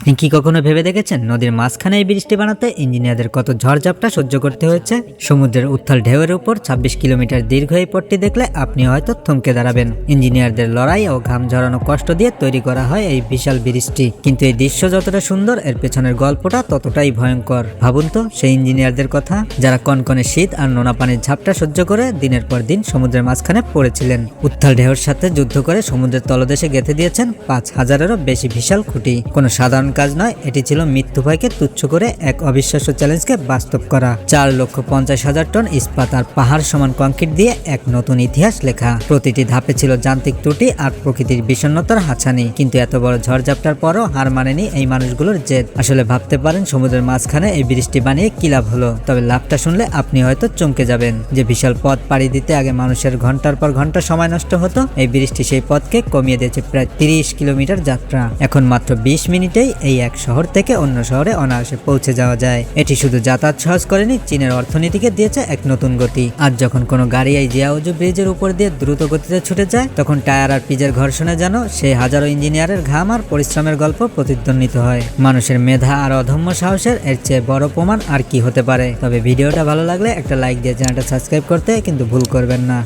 আপনি কি কখনো ভেবে দেখেছেন নদীর মাঝখানে এই ব্রিজটি বানাতে ইঞ্জিনিয়ারদের কত ঝড়ঝাপটা সহ্য করতে হয়েছে? সমুদ্রের উত্তাল ঢেউয়ের উপর ২৬ কিলোমিটার দীর্ঘ এই পথটি দেখলে আপনি হয়তো থমকে দাঁড়াবেন। ইঞ্জিনিয়ারদের লড়াই ও ঘাম ঝরানো কষ্ট দিয়ে তৈরি করা হয় এই বিশাল ব্রিজটি, কিন্তু এই দৃশ্য যতটা সুন্দর এর পেছনের গল্পটা ততটাই ভয়ঙ্কর। ভাবুন তো সেই ইঞ্জিনিয়ারদের কথা, যারা কনকনে শীত আর নোনা পানির ঝাপটা সহ্য করে দিনের পর দিন সমুদ্রের মাঝখানে পড়েছিলেন। উত্তাল ঢেউর সাথে যুদ্ধ করে সমুদ্রের তলদেশে গেঁথে দিয়েছেন ৫,০০০-এরও বেশি বিশাল খুঁটি। কোনো সাধারণ কাজ নয়, এটি ছিল মৃত্যু ভয়কে তুচ্ছ করে এক অবিশ্বাস্য চ্যালেঞ্জকে বাস্তব করা। ৪,৫০,০০০ টন ইস্পাত আর পাহাড় সমান কংক্রিট দিয়ে এক নতুন ইতিহাস লেখা। প্রতিটি ধাপে ছিল যান্ত্রিক ত্রুটি আর প্রকৃতির বিষণ্ণতার হাছানি, কিন্তু এত বড় ঝড়ঝাপটার পরও হার মানেনি এই মানুষগুলোর জেদ। আসলে ভাবতে পারেন সমুদ্রের মাঝখানে এই ব্রিজটি বানিয়ে কি লাভ হলো, তবে লাভটা শুনলে আপনি হয়তো চমকে যাবেন। যে বিশাল পথ পাড়ি দিতে আগে মানুষের ঘন্টার পর ঘন্টা সময় নষ্ট হতো, এই ব্রিজটি সেই পথকে কমিয়ে দিয়েছে প্রায় ৩০ কিলোমিটার যাত্রা। এখন মাত্র ২০ মিনিটেই এই এক শহর থেকে অন্য শহরে অনায়াসে পৌঁছে যাওয়া যায়। এটি শুধু যাতায়াত সহজ করেনি, চীনের অর্থনীতিকে দিয়েছে এক নতুন গতি। আজ যখন কোনো গাড়ি এই জিয়াওজু ব্রিজের উপর দিয়ে দ্রুত গতিতে ছুটে যায়, তখন টায়ার আর পিজের ঘর্ষণে যেন সেই হাজারো ইঞ্জিনিয়ারের ঘাম আর পরিশ্রমের গল্প প্রতিধ্বনিত হয়। মানুষের মেধা আর অদম্য সাহসের এর চেয়ে বড় প্রমাণ আর কি হতে পারে। তবে ভিডিওটা ভালো লাগলে একটা লাইক দিয়ে চ্যানেলটা সাবস্ক্রাইব করতে কিন্তু ভুল করবেন না।